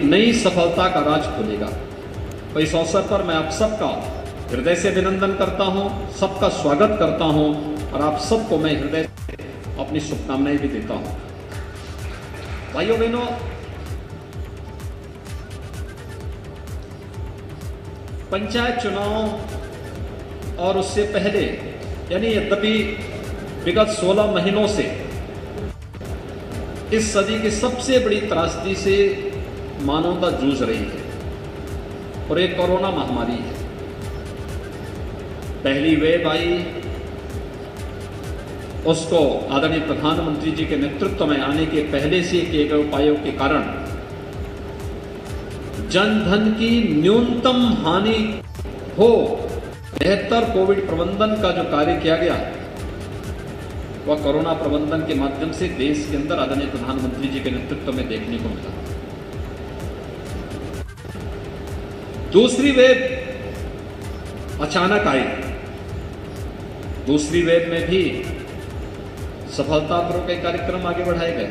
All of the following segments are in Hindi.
नई सफलता का राज खुलेगा। तो इस अवसर पर मैं आप सबका हृदय से अभिनंदन करता हूं, सबका स्वागत करता हूं और आप सबको मैं हृदय से अपनी शुभकामनाएं भी देता हूं। भाइयों बहनों, पंचायत चुनाव और उससे पहले यानी यद्यपि विगत 16 महीनों से इस सदी की सबसे बड़ी त्रासदी से मानवता जूझ रही है और एक कोरोना महामारी है। पहली वेव आई, उसको आदरणीय प्रधानमंत्री जी के नेतृत्व में आने के पहले से किए गए उपायों के कारण जन धन की न्यूनतम हानि हो, बेहतर कोविड प्रबंधन का जो कार्य किया गया वह कोरोना प्रबंधन के माध्यम से देश के अंदर आदरणीय प्रधानमंत्री जी के नेतृत्व में देखने को मिला। दूसरी वेव अचानक आई। दूसरी वेव में भी सफलतापूर्वक कार्यक्रम आगे बढ़ाए गए।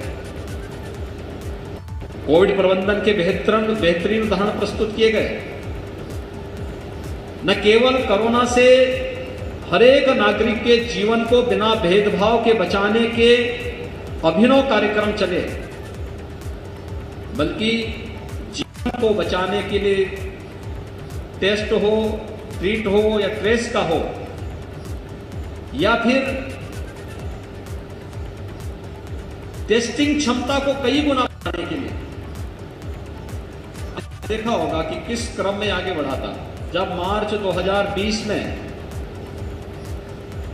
कोविड प्रबंधन के बेहतरीन उदाहरण प्रस्तुत किए गए। न केवल कोरोना से हरेक नागरिक के जीवन को बिना भेदभाव के बचाने के अभिनव कार्यक्रम चले, बल्कि जीवन को बचाने के लिए टेस्ट हो, ट्रीट हो या ट्रेस का हो, या फिर टेस्टिंग क्षमता को कई गुना बढ़ाने के लिए देखा होगा कि किस क्रम में आगे बढ़ा था। जब मार्च 2020 में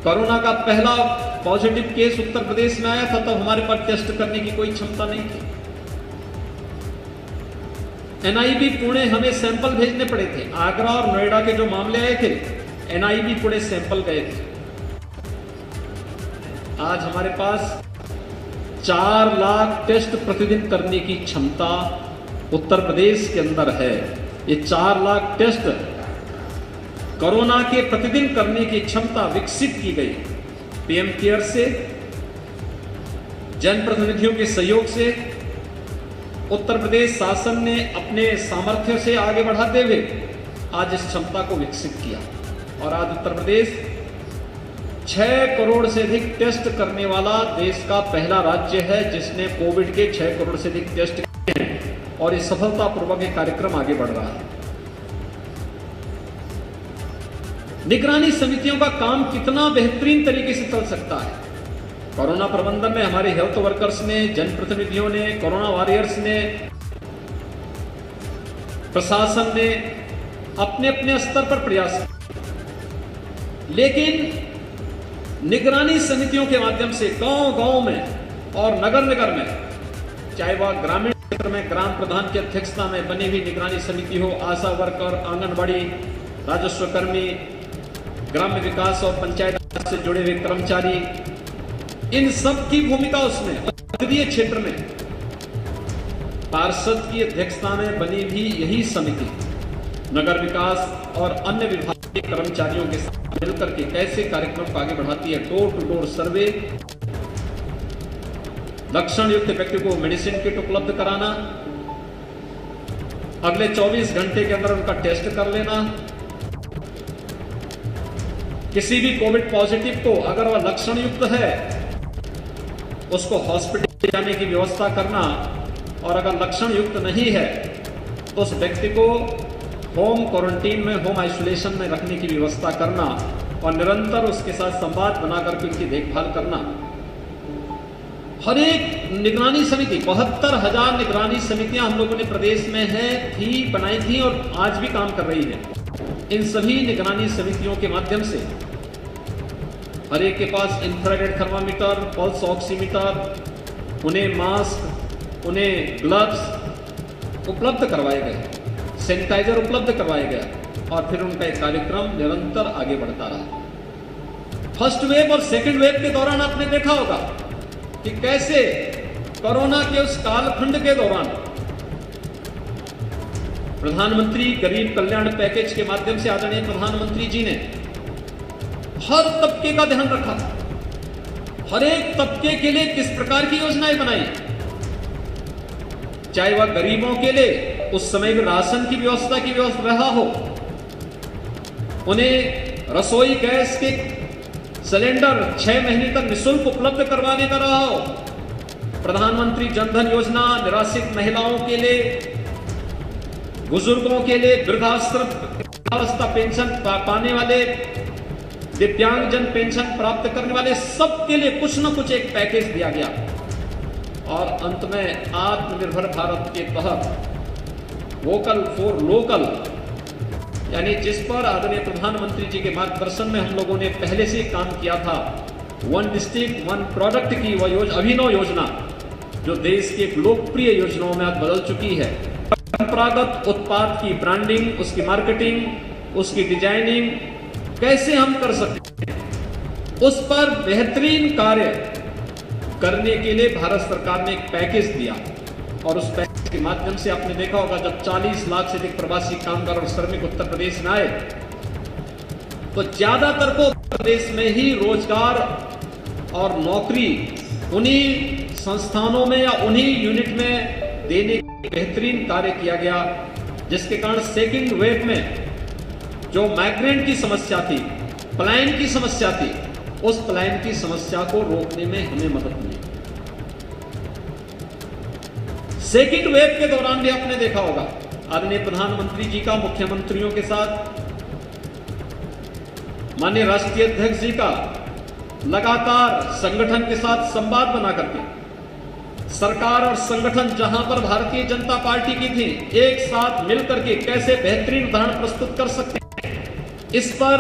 कोरोना का पहला पॉजिटिव केस उत्तर प्रदेश में आया था, तब हमारे पास टेस्ट करने की कोई क्षमता नहीं थी। एनआईवी पुणे हमें सैंपल भेजने पड़े थे। आगरा और नोएडा के जो मामले आए थे, एनआईवी पुणे सैंपल गए थे। आज हमारे पास 4 लाख टेस्ट प्रतिदिन करने की क्षमता उत्तर प्रदेश के अंदर है। ये 4 लाख टेस्ट कोरोना के प्रतिदिन करने की क्षमता विकसित की गई पीएम केयर से, जनप्रतिनिधियों के सहयोग से। उत्तर प्रदेश शासन ने अपने सामर्थ्य से आगे बढ़ाते हुए आज इस क्षमता को विकसित किया और आज उत्तर प्रदेश 6 करोड़ से अधिक टेस्ट करने वाला देश का पहला राज्य है, जिसने कोविड के 6 करोड़ से अधिक टेस्ट किए हैं और इस सफलतापूर्वक ये कार्यक्रम आगे बढ़ रहा है। निगरानी समितियों का काम कितना बेहतरीन तरीके से चल सकता है। कोरोना प्रबंधन में हमारे हेल्थ वर्कर्स ने, जनप्रतिनिधियों ने, कोरोना वॉरियर्स ने, प्रशासन ने अपने अपने स्तर पर प्रयास किया, लेकिन निगरानी समितियों के माध्यम से गांव-गांव में और नगर-निगर में, चाहे वह ग्रामीण क्षेत्र में ग्राम प्रधान की अध्यक्षता में बनी हुई निगरानी समिति हो, आशा वर्कर, आंगनबाड़ी, राजस्व कर्मी, ग्राम्य विकास और पंचायत से जुड़े हुए कर्मचारी, इन सब की भूमिका उसमें नगरीय क्षेत्र में पार्षद की अध्यक्षता में बनी भी यही समिति नगर विकास और अन्य विभाग के कर्मचारियों के साथ मिलकर के कैसे कार्यक्रम को आगे बढ़ाती है। डोर टू डोर सर्वे, लक्षण युक्त व्यक्ति को मेडिसिन किट उपलब्ध कराना, अगले 24 घंटे के अंदर उनका टेस्ट कर लेना, किसी भी कोविड पॉजिटिव को अगर वह लक्षण युक्त है उसको हॉस्पिटल जाने की व्यवस्था करना, और अगर लक्षण युक्त नहीं है तो उस व्यक्ति को होम क्वारंटीन में, होम आइसोलेशन में रखने की व्यवस्था करना और निरंतर उसके साथ संवाद बनाकर के उनकी देखभाल करना। हर एक निगरानी समिति, 72,000 निगरानी समितियां हम लोगों ने प्रदेश में थी, बनाई थी और आज भी काम कर रही है। इन सभी निगरानी समितियों के माध्यम से हर एक के पास इंफ्रारेड थर्मामीटर, पल्स ऑक्सीमीटर, उन्हें मास्क, उन्हें ग्लव्स उपलब्ध करवाए गए, सैनिटाइजर उपलब्ध करवाए गए और फिर उनका एक कार्यक्रम निरंतर आगे बढ़ता रहा। फर्स्ट वेव और सेकंड वेव के दौरान आपने देखा होगा कि कैसे कोरोना के उस कालखंड के दौरान प्रधानमंत्री गरीब कल्याण पैकेज के माध्यम से आदरणीय प्रधानमंत्री जी ने हर तबके का ध्यान रखा। हर एक तबके के लिए किस प्रकार की योजनाएं बनाई, चाहे वह गरीबों के लिए उस समय भी राशन की व्यवस्था रहा हो, उन्हें रसोई गैस के सिलेंडर 6 महीने तक निःशुल्क उपलब्ध करवाने का रहा हो, प्रधानमंत्री जनधन योजना निराश्रित महिलाओं के लिए, बुजुर्गों के लिए, वृद्धावस्था पेंशन पाने वाले, दिव्यांगजन पेंशन प्राप्त करने वाले, सबके लिए कुछ न कुछ एक पैकेज दिया गया। और अंत में आत्मनिर्भर भारत के तहत वोकल फॉर लोकल, यानी जिस पर आदरणीय प्रधानमंत्री जी के मार्गदर्शन में हम लोगों ने पहले से काम किया था, वन डिस्ट्रिक्ट वन प्रोडक्ट की वह अभिनव योजना जो देश की एक लोकप्रिय योजनाओं में आज बदल चुकी है। परंपरागत उत्पाद की ब्रांडिंग, उसकी मार्केटिंग, उसकी डिजाइनिंग कैसे हम कर सकते हैं, उस पर बेहतरीन कार्य करने के लिए भारत सरकार ने एक पैकेज दिया। और उस पैकेज के माध्यम से आपने देखा होगा, जब 40 लाख से अधिक प्रवासी कामगार और श्रमिक उत्तर प्रदेश में आए, तो ज्यादातर को प्रदेश में ही रोजगार और नौकरी उन्हीं संस्थानों में या उन्हीं यूनिट में देने का बेहतरीन कार्य किया गया, जिसके कारण सेकंड वेव में जो माइग्रेंट की समस्या थी, पलायन की समस्या थी, उस पलायन की समस्या को रोकने में हमें मदद मिली। सेकंड वेव के दौरान भी आपने देखा होगा, आदरणीय प्रधानमंत्री जी का मुख्यमंत्रियों के साथ, माननीय राष्ट्रीय अध्यक्ष जी का लगातार संगठन के साथ संवाद बना करके सरकार और संगठन जहां पर भारतीय जनता पार्टी की थी, एक साथ मिलकर के कैसे बेहतरीन उदाहरण प्रस्तुत कर सकते हैं, इस पर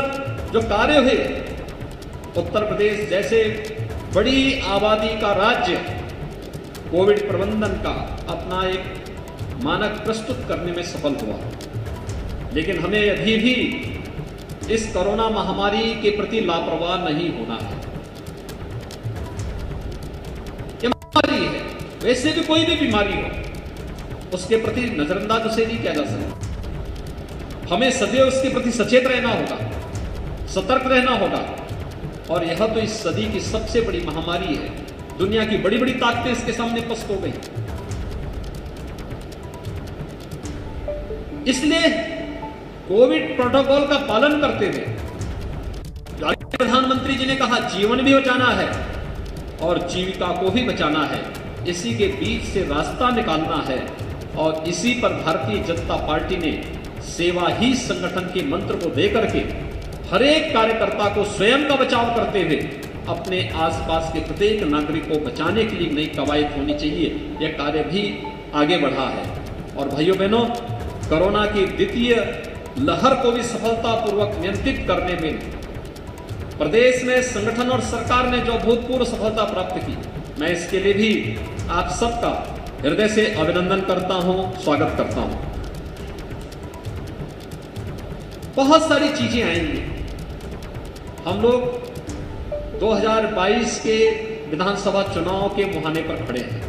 जो कार्य हुए, उत्तर प्रदेश जैसे बड़ी आबादी का राज्य कोविड प्रबंधन का अपना एक मानक प्रस्तुत करने में सफल हुआ। लेकिन हमें अभी भी इस कोरोना महामारी के प्रति लापरवाह नहीं होना है। ये महामारी है, वैसे भी कोई भी बीमारी हो, उसके प्रति नजरअंदाज उसे नहीं किया जा सकता। हमें सदैव उसके प्रति सचेत रहना होगा, सतर्क रहना होगा। और यह तो इस सदी की सबसे बड़ी महामारी है। दुनिया की बड़ी बड़ी ताकतें इसके सामने पस्त हो गई। इसलिए कोविड प्रोटोकॉल का पालन करते हुए प्रधानमंत्री जी ने कहा, जीवन भी बचाना है और जीविका को भी बचाना है, इसी के बीच से रास्ता निकालना है। और इसी पर भारतीय जनता पार्टी ने सेवा ही संगठन के मंत्र को देकर के हर एक कार्यकर्ता को स्वयं का बचाव करते हुए अपने आसपास के प्रत्येक नागरिक को बचाने के लिए नई कवायद होनी चाहिए, यह कार्य भी आगे बढ़ा है। और भाइयों बहनों, कोरोना की द्वितीय लहर को भी सफलतापूर्वक नियंत्रित करने में प्रदेश में संगठन और सरकार ने जो अभूतपूर्व सफलता प्राप्त की, मैं इसके लिए भी आप सबका हृदय से अभिनंदन करता हूं, स्वागत करता हूं। बहुत सारी चीजें आएंगी। हम लोग 2022 के विधानसभा चुनाव के मुहाने पर खड़े हैं।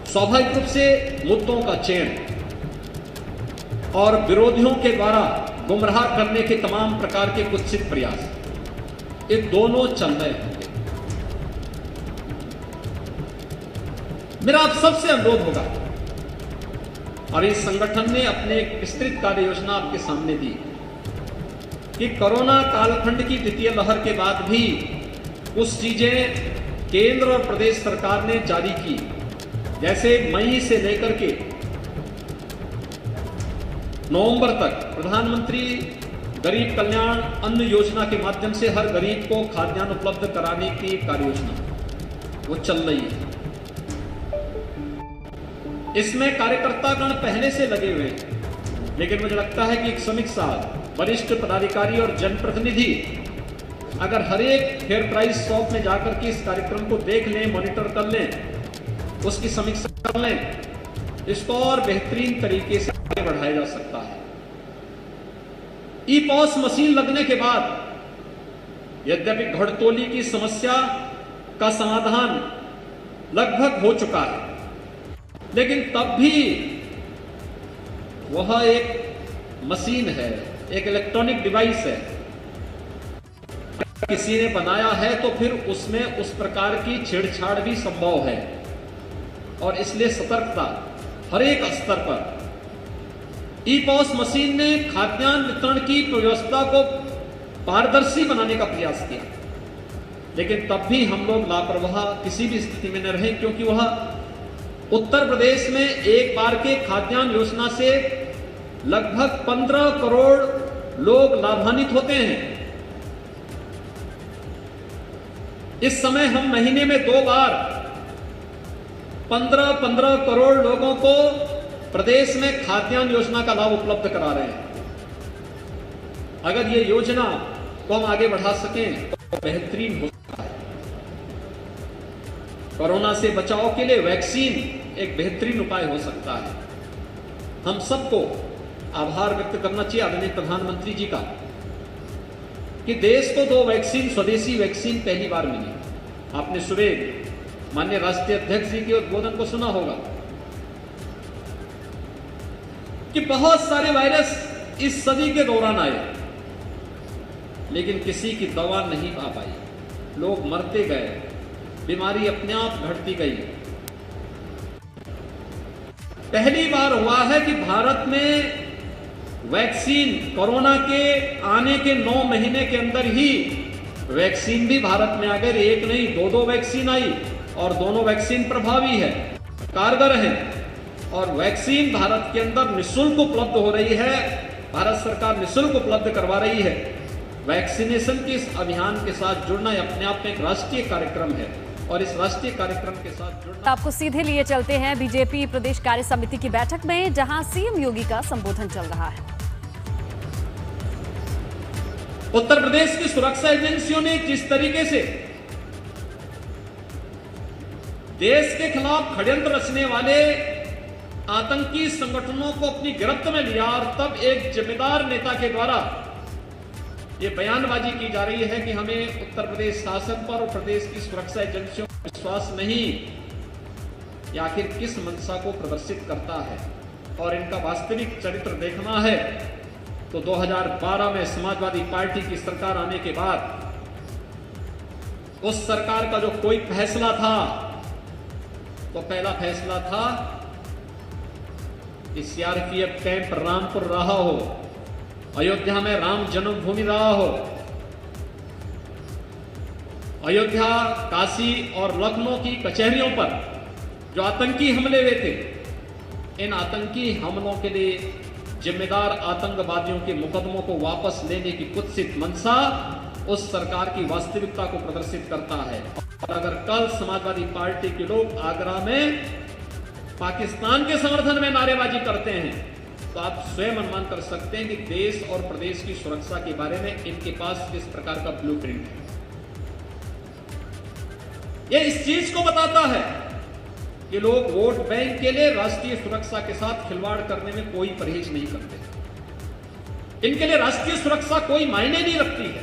स्वाभाविक रूप से मुद्दों का चयन और विरोधियों के द्वारा गुमराह करने के तमाम प्रकार के कुत्सित प्रयास, ये दोनों चल रहे होंगे। मेरा आप सबसे अनुरोध होगा, और इस संगठन ने अपने एक विस्तृत कार्य योजना आपके सामने दी कि कोरोना कालखंड की द्वितीय लहर के बाद भी कुछ चीजें केंद्र और प्रदेश सरकार ने जारी की, जैसे मई से लेकर के नवंबर तक प्रधानमंत्री गरीब कल्याण अन्न योजना के माध्यम से हर गरीब को खाद्यान्न उपलब्ध कराने की कार्य योजना वो चल रही है। इसमें कार्यकर्तागण पहले से लगे हुए हैं, लेकिन मुझे लगता है कि एक श्रमिक साहब, वरिष्ठ पदाधिकारी और जनप्रतिनिधि अगर हर एक फेयर प्राइस शॉप में जाकर के इस कार्यक्रम को देख लें, मॉनिटर कर लें, उसकी समीक्षा कर लें, इसको और बेहतरीन तरीके से आगे बढ़ाया जा सकता है। ई-पॉस मशीन लगने के बाद यद्यपि घड़तोली की समस्या का समाधान लगभग हो चुका है, लेकिन तब भी वह एक मशीन है, एक इलेक्ट्रॉनिक डिवाइस है। किसी ने बनाया है तो फिर उसमें उस प्रकार की छेड़छाड़ भी संभव है। और इसलिए सतर्कता हर एक स्तर पर। ई-पॉस मशीन ने खाद्यान्न वितरण की व्यवस्था को पारदर्शी बनाने का प्रयास किया, लेकिन तब भी हम लोग लापरवाह किसी भी स्थिति में न रहे, क्योंकि वह उत्तर प्रदेश में एक बार के खाद्यान्न योजना से लगभग 15 करोड़ लोग लाभान्वित होते हैं। इस समय हम महीने में 2 बार 15-15 करोड़ लोगों को प्रदेश में खाद्यान्न योजना का लाभ उपलब्ध करा रहे हैं। अगर ये योजना को हम आगे बढ़ा सकें तो बेहतरीन हो सकता है। कोरोना से बचाव के लिए वैक्सीन एक बेहतरीन उपाय हो सकता है। हम सबको आभार व्यक्त करना चाहिए आदरणीय प्रधानमंत्री जी का कि देश को 2 वैक्सीन, स्वदेशी वैक्सीन पहली बार मिली। आपने सुबह माननीय राष्ट्रीय अध्यक्ष जी के उद्बोधन को सुना होगा कि बहुत सारे वायरस इस सदी के दौरान आए, लेकिन किसी की दवा नहीं आ पाई, लोग मरते गए, बीमारी अपने आप घटती गई। पहली बार हुआ है कि भारत में वैक्सीन कोरोना के आने के 9 महीने के अंदर ही वैक्सीन भी भारत में आ गई। एक नहीं 2 वैक्सीन आई और दोनों वैक्सीन प्रभावी है, कारगर है, और वैक्सीन भारत के अंदर निःशुल्क उपलब्ध हो रही है। भारत सरकार निःशुल्क उपलब्ध करवा रही है। वैक्सीनेशन के इस अभियान के साथ जुड़ना अपने आप में एक राष्ट्रीय कार्यक्रम है, और इस राष्ट्रीय कार्यक्रम के साथ जुड़ना। आपको सीधे लिए चलते हैं बीजेपी प्रदेश कार्य समिति की बैठक में, जहां सीएम योगी का संबोधन चल रहा है। उत्तर प्रदेश की सुरक्षा एजेंसियों ने जिस तरीके से देश के खिलाफ षड्यंत्र रचने वाले आतंकी संगठनों को अपनी गिरफ्त में लिया, और तब एक जिम्मेदार नेता के द्वारा यह बयानबाजी की जा रही है कि हमें उत्तर प्रदेश शासन पर और प्रदेश की सुरक्षा एजेंसियों पर विश्वास नहीं, या आखिर किस मंशा को प्रदर्शित करता है। और इनका वास्तविक चरित्र देखना है तो 2012 में समाजवादी पार्टी की सरकार आने के बाद उस सरकार का जो कोई फैसला था, तो पहला फैसला था कि सीआरपीएफ कैंप रामपुर रहा हो, अयोध्या में राम जन्मभूमि रहा हो, अयोध्या, काशी और लखनऊ की कचहरियों पर जो आतंकी हमले हुए थे, इन आतंकी हमलों के लिए जिम्मेदार आतंकवादियों के मुकदमों को वापस लेने की कुत्सित मंशा उस सरकार की वास्तविकता को प्रदर्शित करता है। और अगर कल समाजवादी पार्टी के लोग आगरा में पाकिस्तान के समर्थन में नारेबाजी करते हैं, तो आप स्वयं अनुमान कर सकते हैं कि देश और प्रदेश की सुरक्षा के बारे में इनके पास किस प्रकार का ब्लूप्रिंट है। यह इस चीज को बताता है कि लोग वोट बैंक के लिए राष्ट्रीय सुरक्षा के साथ खिलवाड़ करने में कोई परहेज नहीं करते। इनके लिए राष्ट्रीय सुरक्षा कोई मायने नहीं रखती है।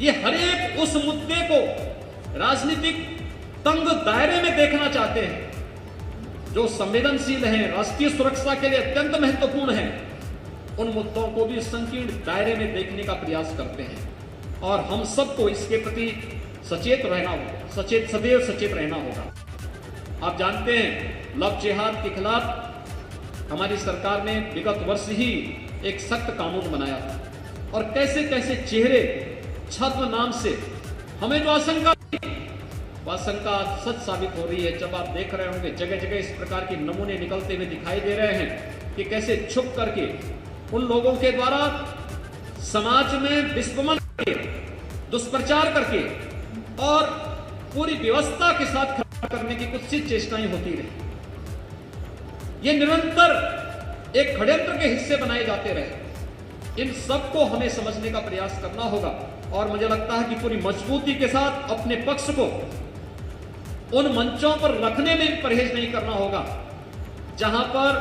ये हर एक उस मुद्दे को राजनीतिक तंग दायरे में देखना चाहते हैं जो संवेदनशील है, राष्ट्रीय सुरक्षा के लिए अत्यंत महत्वपूर्ण है। उन मुद्दों को भी संकीर्ण दायरे में देखने का प्रयास करते हैं, और हम सबको इसके प्रति सचेत रहना होगा, सदैव सचेत रहना होगा। आप जानते हैं लव जिहाद के खिलाफ हमारी सरकार ने विगत वर्ष ही एक सख्त कानून बनाया था, और कैसे कैसे चेहरे छद्म नाम से हमें जो आशंका थी, वह आशंका सच साबित हो रही है। जब आप देख रहे होंगे जगह जगह इस प्रकार के नमूने निकलते हुए दिखाई दे रहे हैं कि कैसे छुप करके उन लोगों के द्वारा समाज में विस्फोट करके, दुष्प्रचार करके और पूरी व्यवस्था के साथ खड़ा करने की कुत्सित चेष्टाएं होती रही। ये निरंतर एक षड्यंत्र के हिस्से बनाए जाते रहे। इन सबको हमें समझने का प्रयास करना होगा, और मुझे लगता है कि पूरी मजबूती के साथ अपने पक्ष को उन मंचों पर रखने में भी परहेज नहीं करना होगा जहां पर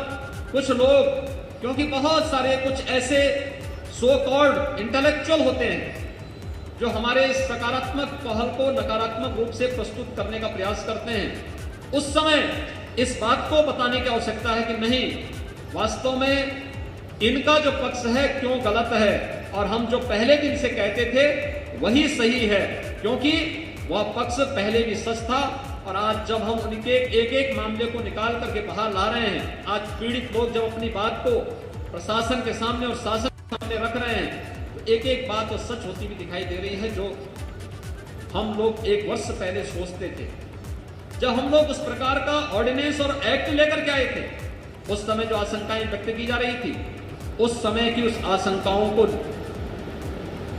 कुछ लोग, क्योंकि बहुत सारे कुछ ऐसे सो कॉल्ड इंटेलेक्चुअल होते हैं जो हमारे सकारात्मक पहल को नकारात्मक रूप से प्रस्तुत करने का प्रयास करते हैं। उस समय इस बात को बताने की आवश्यकता है कि नहीं, वास्तव में इनका जो पक्ष है क्यों गलत है, और हम जो पहले दिन से कहते थे वही सही है, क्योंकि वह पक्ष पहले भी सच था और आज जब हम उनके एक एक मामले को निकाल करके बाहर ला रहे हैं, आज पीड़ित लोग जब अपनी बात को प्रशासन के सामने और शासन के सामने रख रहे हैं, तो एक एक बात तो सच होती हुई दिखाई दे रही है, जो हम लोग 1 वर्ष पहले सोचते थे। जब हम लोग उस प्रकार का ऑर्डिनेंस और एक्ट लेकर के आए थे, उस समय जो आशंकाएं व्यक्त की जा रही थी, उस समय की उस आशंकाओं को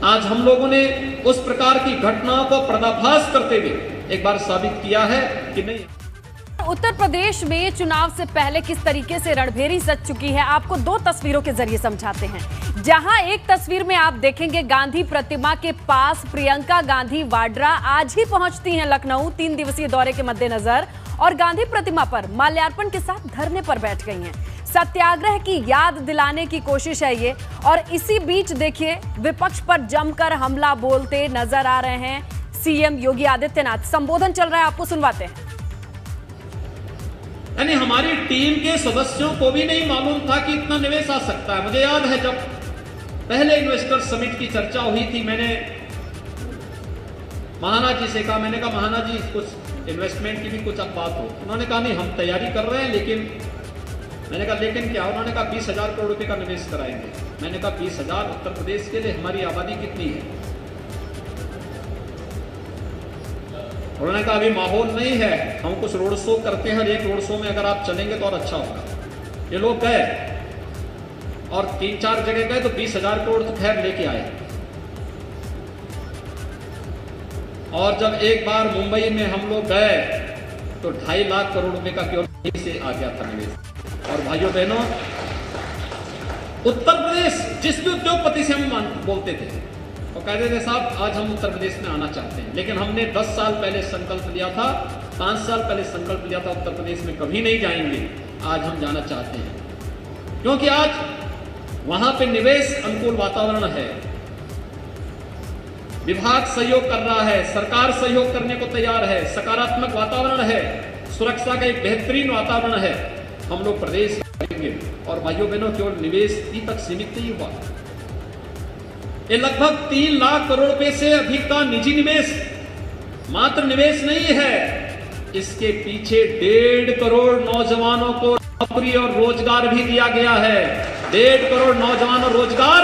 आज हम लोगों ने उस प्रकार की घटनाओं को पर्दाफाश करते हुए एक बार साबित किया है कि नहीं। उत्तर प्रदेश में चुनाव से पहले किस तरीके से रणभेरी सज चुकी है, आपको 2 तस्वीरों के जरिए समझाते हैं। जहां एक तस्वीर में आप देखेंगे गांधी प्रतिमा के पास प्रियंका गांधी वाड्रा आज ही पहुंचती हैं लखनऊ 3 दिवसीय दौरे के मद्देनजर, और गांधी प्रतिमा पर माल्यार्पण के साथ धरने पर बैठ गई हैं। सत्याग्रह की याद दिलाने की कोशिश है ये। और इसी बीच देखिए विपक्ष पर जमकर हमला बोलते नजर आ रहे हैं सीएम योगी आदित्यनाथ। संबोधन चल रहा है, आपको सुनवाते हैं। यानी हमारी टीम के सदस्यों को भी नहीं मालूम था कि इतना निवेश आ सकता है। मुझे याद है जब पहले इन्वेस्टर समिट की चर्चा हुई थी, मैंने महाना जी से कहा, मैंने कहा महाना जी कुछ इन्वेस्टमेंट की भी कुछ अब बात हो। उन्होंने कहा नहीं हम तैयारी कर रहे हैं, लेकिन मैंने कहा लेकिन क्या? उन्होंने कहा 20,000 करोड़ रुपए का निवेश कराएंगे। मैंने कहा 20,000 उत्तर प्रदेश के लिए हमारी आबादी कितनी है? उन्होंने कहा अभी माहौल नहीं है, हम कुछ रोड शो करते हैं, एक रोड शो में अगर आप चलेंगे तो और अच्छा होगा। ये लोग गए और 3-4 जगह गए तो 20,000 करोड़ तो खैर लेके आए। और जब एक बार मुंबई में हम लोग गए तो 2.5 लाख करोड़ रुपए का केवल यहीं से आ गया था निवेश। और भाइयों बहनों, उत्तर प्रदेश जिस भी उद्योगपति से हम बोलते थे और कहते थे साहब आज हम उत्तर प्रदेश में आना चाहते हैं, लेकिन हमने 10 साल पहले संकल्प लिया था, 5 साल पहले संकल्प लिया था उत्तर प्रदेश में कभी नहीं जाएंगे। आज हम जाना चाहते हैं क्योंकि आज वहां पे निवेश अनुकूल वातावरण है, विभाग सहयोग कर रहा है, सरकार सहयोग करने को तैयार है, सकारात्मक वातावरण है, सुरक्षा का एक बेहतरीन वातावरण है। हम लोग प्रदेश करेंगे। और भाइयों बहनों, केवल निवेश ही तक सीमित नहीं हुआ, ये लगभग 3 लाख करोड़ रुपए से अधिक का निजी निवेश मात्र निवेश नहीं है, इसके पीछे 1.5 करोड़ नौजवानों को नौकरी और रोजगार भी दिया गया है। 1.5 करोड़ नौजवान और रोजगार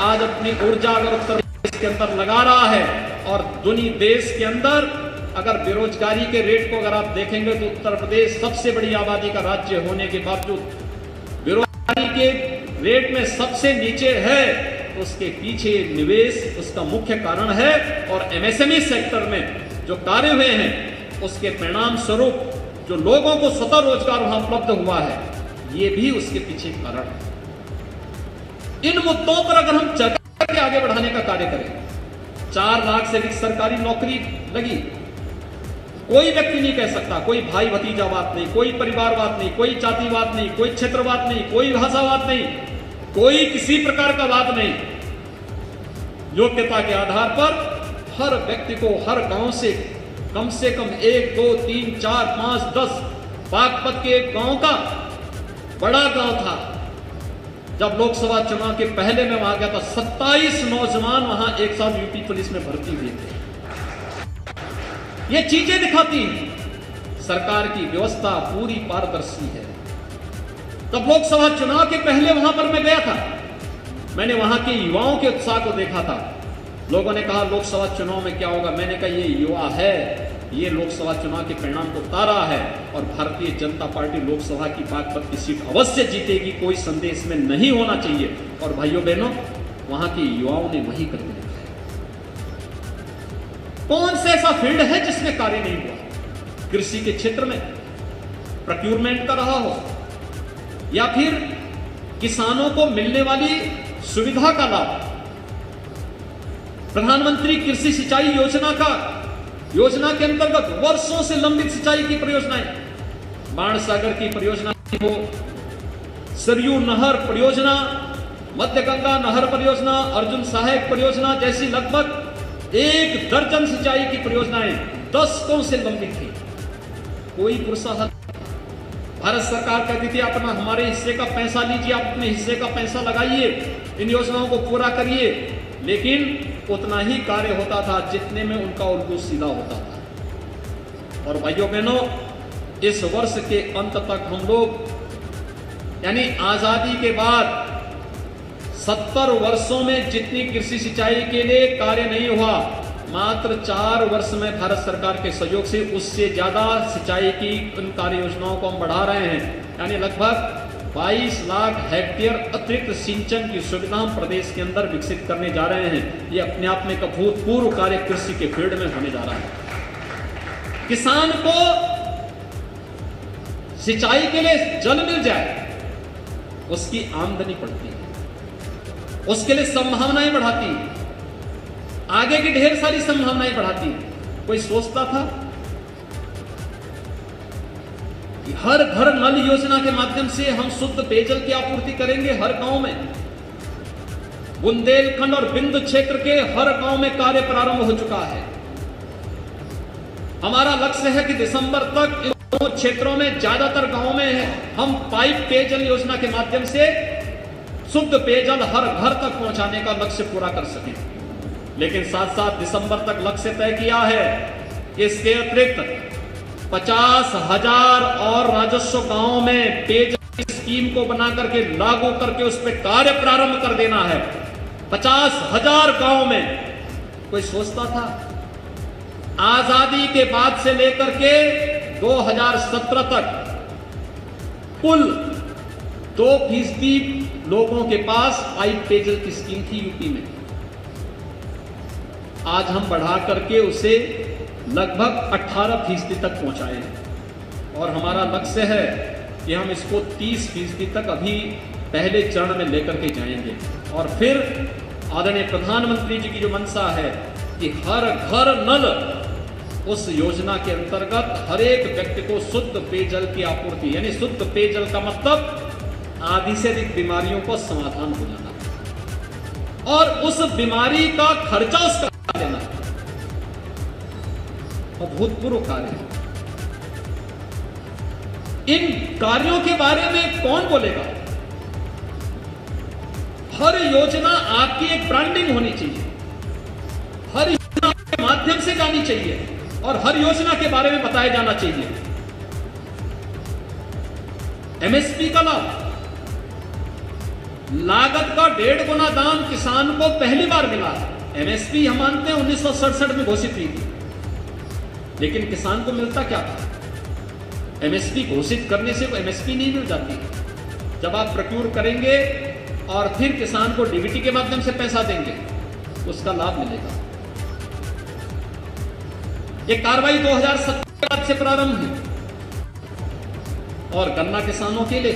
आज अपनी ऊर्जा अगर उत्तर प्रदेश के अंदर लगा रहा है। और दुनिया देश के अंदर अगर बेरोजगारी के रेट को अगर आप देखेंगे तो उत्तर प्रदेश सबसे बड़ी आबादी का राज्य होने के बावजूद बेरोजगारी के रेट में सबसे नीचे है। तो उसके पीछे निवेश उसका मुख्य कारण है। और एमएसएमई सेक्टर में जो कार्य हुए हैं उसके परिणाम स्वरूप जो लोगों को स्वतः रोजगार वहां उपलब्ध हुआ है, ये भी उसके पीछे कारण है। इन मुद्दों पर अगर हम चर्चा करके आगे बढ़ाने का कार्य करें, 4 लाख से अधिक सरकारी नौकरी लगी, कोई व्यक्ति नहीं कह सकता, कोई भाई भतीजावाद नहीं, कोई परिवारवाद नहीं, कोई जातिवाद नहीं, कोई क्षेत्रवाद नहीं, कोई भाषावाद नहीं, कोई किसी प्रकार का वाद नहीं। योग्यता के आधार पर हर व्यक्ति को हर गांव से कम 1, 2, 3, 4, 5, 10 बागपत के एक गांव का बड़ा गांव था। जब लोकसभा चुनाव के पहले मैं वहां गया था, 27 नौजवान वहां एक साथ यूपी पुलिस में भर्ती हुए थे। ये चीजें दिखाती हैं सरकार की व्यवस्था पूरी पारदर्शी है। तब लोकसभा चुनाव के पहले वहां पर मैं गया था, मैंने वहां के युवाओं के उत्साह को देखा था। लोगों ने कहा लोकसभा चुनाव में क्या होगा, मैंने कहा ये युवा है, ये लोकसभा चुनाव के परिणाम को तारा है और भारतीय जनता पार्टी लोकसभा की बागपत की सीट अवश्य जीतेगी, कोई संदेह इसमें नहीं होना चाहिए। और भाइयों बहनों, वहां के युवाओं ने वही करके दिखाया। कौन सा ऐसा फील्ड है जिसमें कार्य नहीं हुआ? कृषि के क्षेत्र में प्रोक्योरमेंट का रहा हो, या फिर किसानों को मिलने वाली सुविधा का लाभ, प्रधानमंत्री कृषि सिंचाई योजना के अंतर्गत वर्षों से लंबित सिंचाई की परियोजनाएं, बाणसागर की परियोजना हो, सरयू नहर परियोजना, मध्य गंगा नहर परियोजना, अर्जुन सहायक परियोजना जैसी लगभग 1 दर्जन सिंचाई की परियोजनाएं दशकों से लंबित थी, कोई प्रोत्साहन। भारत सरकार कहती थी अपना हमारे हिस्से का पैसा लीजिए, आप अपने हिस्से का पैसा लगाइए, इन योजनाओं को पूरा करिए, लेकिन उतना ही कार्य होता था जितने में उनका उल्लू सीधा होता था। और भाइयों बहनों, इस वर्ष के अंत तक हम लोग यानी आजादी के बाद 70 वर्षों में जितनी कृषि सिंचाई के लिए कार्य नहीं हुआ, मात्र 4 वर्ष में भारत सरकार के सहयोग से उससे ज्यादा सिंचाई की उन कार्य योजनाओं को हम बढ़ा रहे हैं। यानी लगभग 22 लाख हेक्टेयर अतिरिक्त सिंचन की सुविधा हम प्रदेश के अंदर विकसित करने जा रहे हैं। ये अपने आप में एक अभूतपूर्व कार्य कृषि के फील्ड में होने जा रहा है। किसान को सिंचाई के लिए जल मिल जाए, उसकी आमदनी बढ़ती है, उसके लिए संभावनाएं बढ़ाती है, आगे की ढेर सारी संभावनाएं बढ़ाती है। कोई सोचता था कि हर घर नल योजना के माध्यम से हम शुद्ध पेयजल की आपूर्ति करेंगे हर गांव में? बुंदेलखंड और बिंदु क्षेत्र के हर गांव में कार्य प्रारंभ हो चुका है। हमारा लक्ष्य है कि दिसंबर तक इन क्षेत्रों में ज्यादातर गांवों में हम पाइप पेयजल योजना के माध्यम से शुद्ध पेयजल हर घर तक पहुंचाने का लक्ष्य पूरा कर सकें। लेकिन साथ साथ दिसंबर तक लक्ष्य तय किया है कि इसके अतिरिक्त 50,000 और राजस्व गांवों में पेयजल स्कीम को बना करके लागू करके उस पर कार्य प्रारंभ कर देना है। 50,000 गांवों में। कोई सोचता था आजादी के बाद से लेकर के 2017 तक कुल 2% लोगों के पास पाइप पेयजल की स्कीम थी यूपी में। आज हम बढ़ा करके उसे लगभग 18% तक पहुंचाए हैं और हमारा लक्ष्य है कि हम इसको 30% तक अभी पहले चरण में लेकर के जाएंगे। और फिर आदरणीय प्रधानमंत्री जी की जो मंशा है कि हर घर नल, उस योजना के अंतर्गत हर एक व्यक्ति को शुद्ध पेयजल की आपूर्ति, यानी शुद्ध पेयजल का मतलब आधी से अधिक बीमारियों को समाधान हो जाना और उस बीमारी का खर्चा उसका लेना। अभूतपूर्व कार्य। इन कार्यों के बारे में कौन बोलेगा? हर योजना आपकी एक ब्रांडिंग होनी चाहिए, हर योजना के माध्यम से जानी चाहिए और हर योजना के बारे में बताया जाना चाहिए। एमएसपी का लाभ, लागत का 1.5 गुना दाम किसान को पहली बार मिला है। एमएसपी हम मानते हैं 1967 में घोषित हुई थी, लेकिन किसान को मिलता क्या था? एमएसपी घोषित करने से एमएसपी नहीं मिल जाती। जब आप प्रोक्योर करेंगे और फिर किसान को डीबीटी के माध्यम से पैसा देंगे, उसका लाभ मिलेगा। ये कार्रवाई 2017 के बाद से प्रारंभ है और गन्ना किसानों के लिए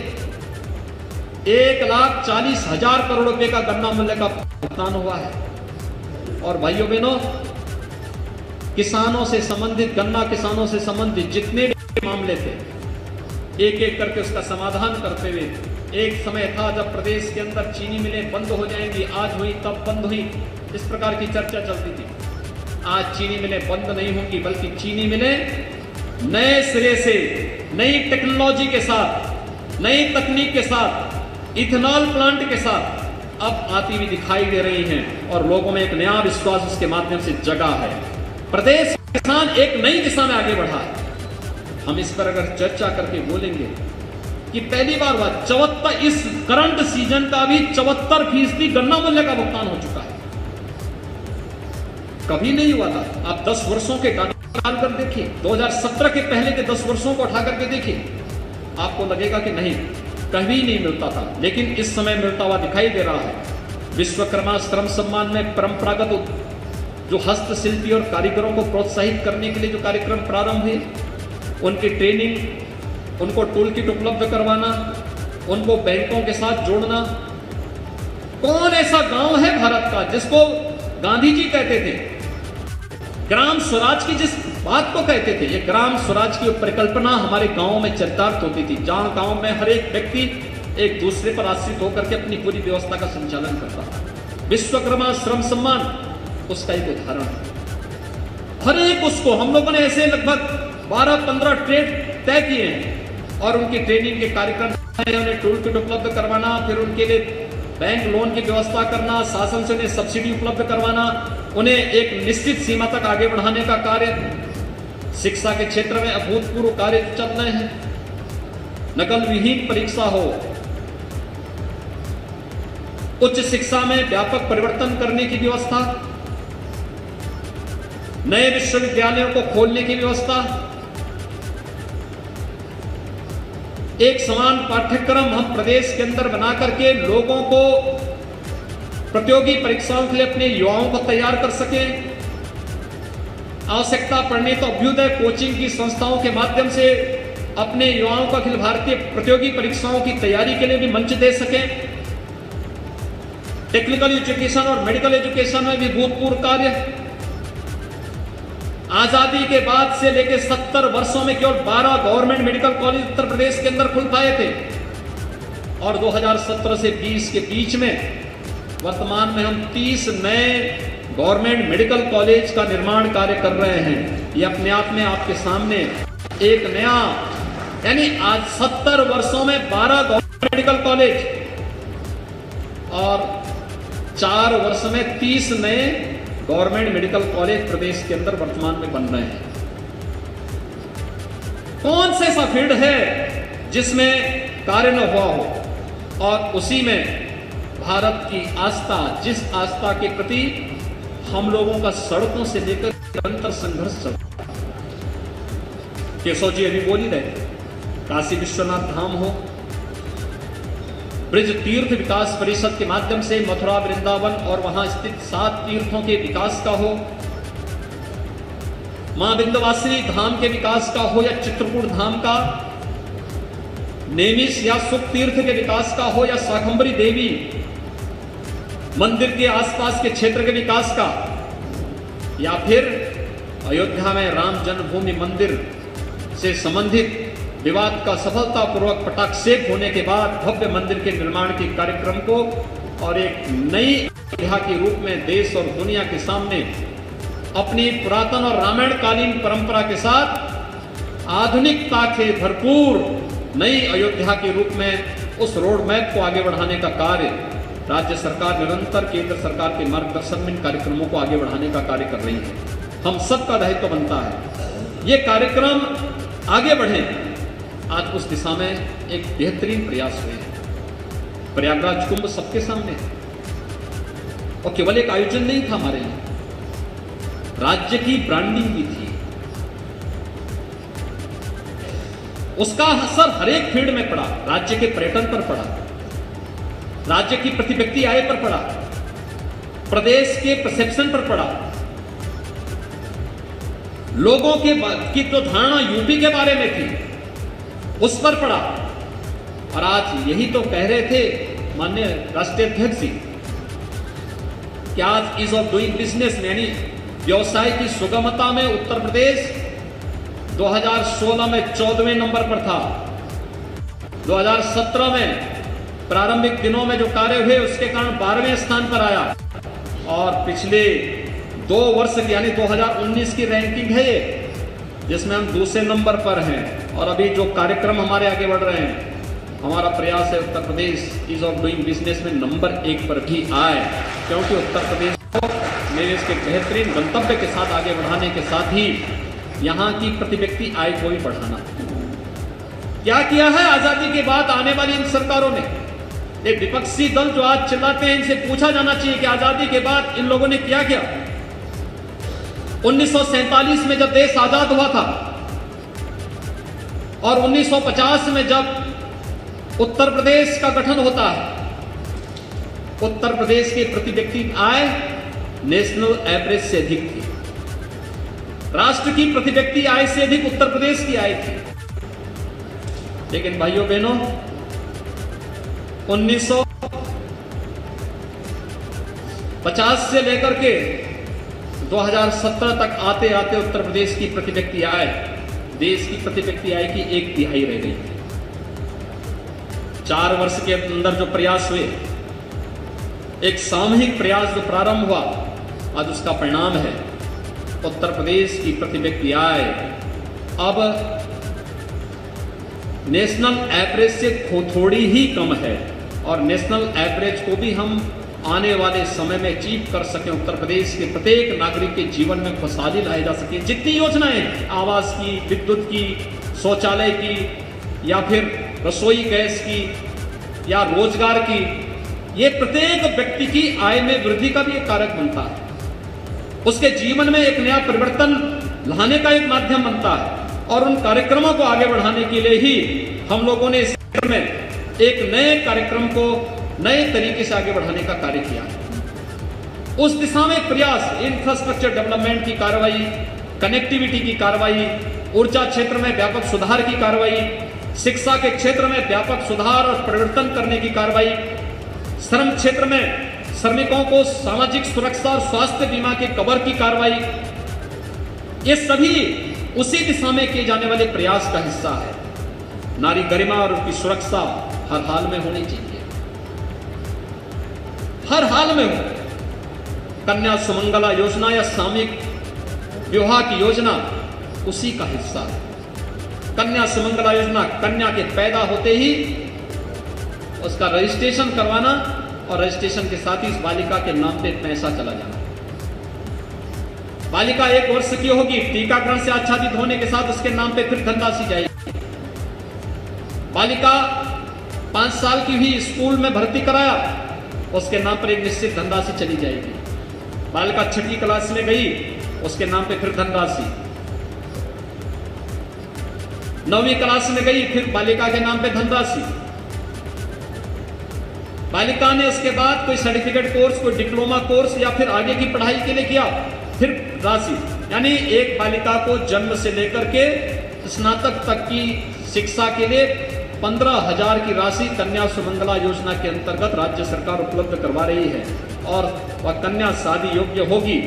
1,40,000 करोड़ रुपए का गन्ना मूल्य का भुगतान हुआ है। और भाइयों बहनों, किसानों से संबंधित, गन्ना किसानों से संबंधित जितने भी मामले थे, एक एक करके उसका समाधान करते हुए, एक समय था जब प्रदेश के अंदर चीनी मिलें बंद हो जाएंगी, आज हुई तब बंद हुई, इस प्रकार की चर्चा चलती थी। आज चीनी मिलें बंद नहीं होंगी, बल्कि चीनी मिलें नए सिरे से, नई टेक्नोलॉजी के साथ, नई तकनीक के साथ, इथेनॉल प्लांट के साथ अब आती हुई दिखाई दे रही हैं और लोगों में एक नया विश्वास उसके माध्यम से जगा है। प्रदेश किसान एक नई दिशा में आगे बढ़ा है। हम इस पर अगर चर्चा करके बोलेंगे कि पहली बार हुआ 74, इस करंट सीजन का भी 74% गन्ना मूल्य का भुगतान हो चुका है। कभी नहीं हुआ था। आप 10 वर्षों के डाटा कर देखिए, 2017 के पहले के 10 वर्षों को उठा करके देखिए, आपको लगेगा कि नहीं, कभी नहीं मिलता था, लेकिन इस समय मिलता हुआ दिखाई दे रहा है। विश्वकर्मा श्रम सम्मान में परंपरागत जो हस्तशिल्पी और कारीगरों को प्रोत्साहित करने के लिए जो कार्यक्रम प्रारंभ हुए, उनकी ट्रेनिंग, उनको टूल किट उपलब्ध करवाना, उनको बैंकों के साथ जोड़ना। कौन ऐसा गांव है भारत का जिसको गांधी जी कहते थे, ग्राम स्वराज की जिस बात को कहते थे, ये ग्राम स्वराज की परिकल्पना हमारे गांवों में चरितार्थ होती थी, जहां गांव में हर एक व्यक्ति एक दूसरे पर आश्रित होकर के अपनी पूरी व्यवस्था का संचालन करता था। विश्वकर्मा श्रम सम्मान उसका एक उदाहरण है। हर एक उसको हम लोगों ने ऐसे लगभग 12-15 ट्रेड तय किए हैं और उनकी ट्रेनिंग के कार्यक्रम, उन्हें टूल किट उपलब्ध करवाना, फिर उनके लिए बैंक लोन की व्यवस्था करना, शासन से उन्हें सब्सिडी उपलब्ध करवाना, उन्हें एक निश्चित सीमा तक आगे बढ़ाने का कार्य, शिक्षा के क्षेत्र में अभूतपूर्व कार्य चल रहे हैं। नकल विहीन परीक्षा हो, उच्च शिक्षा में व्यापक परिवर्तन करने की व्यवस्था, नए विश्वविद्यालयों को खोलने की व्यवस्था, एक समान पाठ्यक्रम हम प्रदेश के अंदर बना करके लोगों को प्रतियोगी परीक्षाओं के लिए अपने युवाओं को तैयार कर सकें। आवश्यकता पड़ने तो अभ्युदय कोचिंग की संस्थाओं के माध्यम से अपने युवाओं को अखिल भारतीय प्रतियोगी परीक्षाओं की तैयारी के लिए भी मंच दे सकें। टेक्निकल एजुकेशन और मेडिकल एजुकेशन में भी भूतपूर्व कार्य। आजादी के बाद से लेकर 70 वर्षों में केवल 12 government medical college Uttar Pradesh के अंदर खुल पाए थे और 2017 से 20 के बीच में वर्तमान में हम 30 नए गवर्नमेंट मेडिकल कॉलेज का निर्माण कार्य कर रहे हैं। ये अपने आप में आपके सामने एक नया, यानी आज 70 वर्षों में 12 गवर्नमेंट मेडिकल कॉलेज और 4 वर्ष में 30 नए गवर्नमेंट मेडिकल कॉलेज प्रदेश के अंदर वर्तमान में बन रहे हैं। कौन से ऐसा फील्ड है जिसमें कार्य न हुआ हो? और उसी में भारत की आस्था, जिस आस्था के प्रति हम लोगों का सड़कों से लेकर निरंतर संघर्ष चलता है। केशव जी अभी बोल ही रहे, काशी विश्वनाथ धाम हो, ब्रिज तीर्थ विकास परिषद के माध्यम से मथुरा वृंदावन और वहां स्थित 7 तीर्थों के विकास का हो, मां विंध्यवासिनी धाम के विकास का हो, या चित्रकूट धाम का, नेमिष या सुख तीर्थ के विकास का हो, या शाकंभरी देवी मंदिर के आसपास के क्षेत्र के विकास का, या फिर अयोध्या में राम जन्मभूमि मंदिर से संबंधित विवाद का सफलतापूर्वक पटाक्षेप होने के बाद भव्य मंदिर के निर्माण के कार्यक्रम को और एक नई अयोध्या के रूप में देश और दुनिया के सामने अपनी पुरातन और रामायणकालीन परंपरा के साथ आधुनिकता के भरपूर नई अयोध्या के रूप में उस रोड मैप को आगे बढ़ाने का कार्य राज्य सरकार निरंतर केंद्र सरकार के मार्गदर्शन में इन कार्यक्रमों को आगे बढ़ाने का कार्य कर रही है। हम सबका दायित्व बनता है ये कार्यक्रम आगे बढ़े। आज उस दिशा में एक बेहतरीन प्रयास हुए हैं। प्रयागराज कुंभ सबके सामने है और केवल एक आयोजन नहीं था हमारे लिए, राज्य की ब्रांडिंग भी थी। उसका असर हर एक फील्ड में पड़ा, राज्य के पर्यटन पर पड़ा, राज्य की प्रति व्यक्ति आय पर पड़ा, प्रदेश के परसेप्शन पर पड़ा, लोगों की जो धारणा यूपी के बारे में थी उस पर पड़ा। और आज यही तो कह रहे थे माननीय राष्ट्रीय अध्यक्ष जी कि आज ईज ऑफ डूइंग बिजनेस यानी व्यवसाय की सुगमता में उत्तर प्रदेश 2016 में 14वें नंबर पर था। 2017 में प्रारंभिक दिनों में जो कार्य हुए उसके कारण 12वें स्थान पर आया और पिछले 2 वर्ष यानी 2019 की रैंकिंग है ये, जिसमें हम दूसरे नंबर पर हैं। और अभी जो कार्यक्रम हमारे आगे बढ़ रहे हैं, हमारा प्रयास है Uttar Pradesh ease of doing business में नंबर 1 पर भी आए, क्योंकि उत्तर प्रदेश को निवेश के बेहतरीन गंतव्य के साथ आगे बढ़ाने के साथ ही यहाँ की प्रति व्यक्ति आय को भी बढ़ाना। क्या किया है आजादी के बाद आने वाली इन सरकारों ने? ये विपक्षी दल जो आज चिल्लाते हैं, इनसे पूछा जाना चाहिए कि आजादी के बाद इन लोगों ने क्या किया। 1947 में जब देश आजाद हुआ था और 1950 में जब उत्तर प्रदेश का गठन होता है, उत्तर प्रदेश के प्रति व्यक्ति आय नेशनल एवरेज से अधिक थी। राष्ट्र की प्रति व्यक्ति आय से अधिक उत्तर प्रदेश की आय थी। लेकिन भाइयों बहनों, 1950 से लेकर के 2017 तक आते आते उत्तर प्रदेश की प्रति व्यक्ति आय देश की प्रति व्यक्ति आय की 1/3 रह गई थी। 4 वर्ष के अंदर जो प्रयास हुए, एक सामूहिक प्रयास जो प्रारंभ हुआ, आज उसका परिणाम है उत्तर प्रदेश की प्रति व्यक्ति आय अब नेशनल एवरेज से थोड़ी ही कम है। और नेशनल एवरेज को भी हम आने वाले समय में अचीव कर सकें, उत्तर प्रदेश के प्रत्येक नागरिक के जीवन में खुशहाली लाई जा सके। जितनी योजनाएं आवास की, विद्युत की, शौचालय की या फिर रसोई गैस की या रोजगार की, ये प्रत्येक व्यक्ति की आय में वृद्धि का भी एक कारक बनता है, उसके जीवन में एक नया परिवर्तन लाने का एक माध्यम बनता है। और उन कार्यक्रमों को आगे बढ़ाने के लिए ही हम लोगों ने इस क्षेत्र में एक नए कार्यक्रम को नए तरीके से आगे बढ़ाने का कार्य किया। उस दिशा में प्रयास, इंफ्रास्ट्रक्चर डेवलपमेंट की कार्रवाई, कनेक्टिविटी की कार्रवाई, ऊर्जा क्षेत्र में व्यापक सुधार की कार्रवाई, शिक्षा के क्षेत्र में व्यापक सुधार और परिवर्तन करने की कार्रवाई, श्रम क्षेत्र में श्रमिकों को सामाजिक सुरक्षा और स्वास्थ्य बीमा के कवर की कार्रवाई, ये सभी उसी दिशा में किए जाने वाले प्रयास का हिस्सा है। नारी गरिमा और उसकी सुरक्षा हर हाल में होनी चाहिए, हर हाल में हो। कन्या सुमंगला योजना या सामूहिक विवाह की योजना उसी का हिस्सा है। कन्या सुमंगला योजना, कन्या के पैदा होते ही उसका रजिस्ट्रेशन करवाना और रजिस्ट्रेशन के साथ ही इस बालिका के नाम पे पैसा चला जाना। बालिका 1 वर्ष की होगी, टीकाकरण से आच्छादित होने के साथ उसके नाम पे फिर धनराशि जाएगी। बालिका 5 साल की हुई, स्कूल में भर्ती कराया, उसके नाम पर एक निश्चित धनराशि चली जाएगी। बालिका 6वीं क्लास में गई, उसके नाम पे फिर धनराशि। 9वीं क्लास में गई, फिर बालिका के नाम पे धनराशि। बालिका ने उसके बाद कोई सर्टिफिकेट कोर्स, कोई डिप्लोमा कोर्स या फिर आगे की पढ़ाई के लिए किया, फिर राशि। यानी एक बालिका को जन्म से लेकर के स्नातक तक की शिक्षा के लिए 15,000 की राशि कन्या सुमंगला योजना के अंतर्गत राज्य सरकार उपलब्ध करवा रही है। और वह कन्या शादी योग्य होगी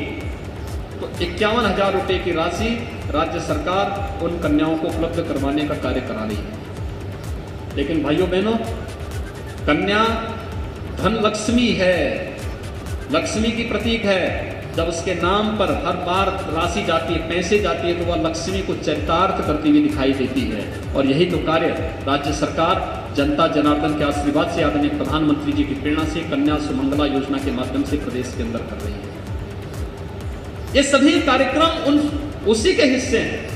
तो 51,000 रुपए की राशि राज्य सरकार उन कन्याओं को उपलब्ध करवाने का कार्य करा रही है। लेकिन भाइयों बहनों, कन्या धन लक्ष्मी है, लक्ष्मी की प्रतीक है। जब उसके नाम पर हर बार राशि जाती है, पैसे जाती है, तो वह लक्ष्मी को चरितार्थ करती हुई दिखाई देती है। और यही तो कार्य राज्य सरकार जनता जनार्दन के आशीर्वाद से, आदरणीय प्रधानमंत्री जी की प्रेरणा से कन्या सुमंगला योजना के माध्यम से प्रदेश के अंदर कर रही है। ये सभी कार्यक्रम उसी के हिस्से हैं।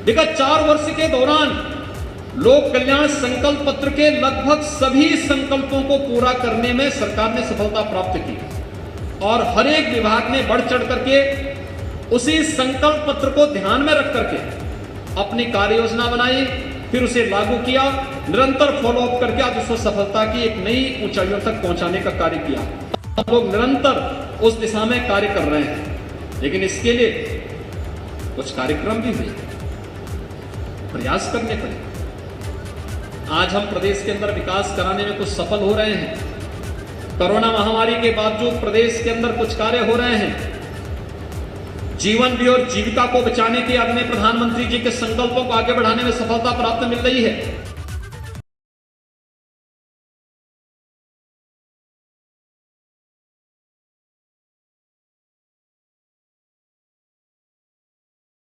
विगत 4 वर्ष के दौरान लोक कल्याण संकल्प पत्र के लगभग सभी संकल्पों को पूरा करने में सरकार ने सफलता प्राप्त की और हर एक विभाग ने बढ़ चढ़ करके उसी संकल्प पत्र को ध्यान में रख करके अपनी कार्य योजना बनाई, फिर उसे लागू किया, निरंतर फॉलो अप करके आज उसको सफलता की एक नई ऊंचाइयों तक पहुंचाने का कार्य किया। हम लोग निरंतर उस दिशा में कार्य कर रहे हैं, लेकिन इसके लिए कुछ कार्यक्रम भी हुए, प्रयास करने पड़े। आज हम प्रदेश के अंदर विकास कराने में कुछ सफल हो रहे हैं। कोरोना महामारी के बावजूद प्रदेश के अंदर कुछ कार्य हो रहे हैं। जीवन भी और जीविका को बचाने के आदरणीय प्रधानमंत्री जी के संकल्पों को आगे बढ़ाने में सफलता प्राप्त मिल रही है।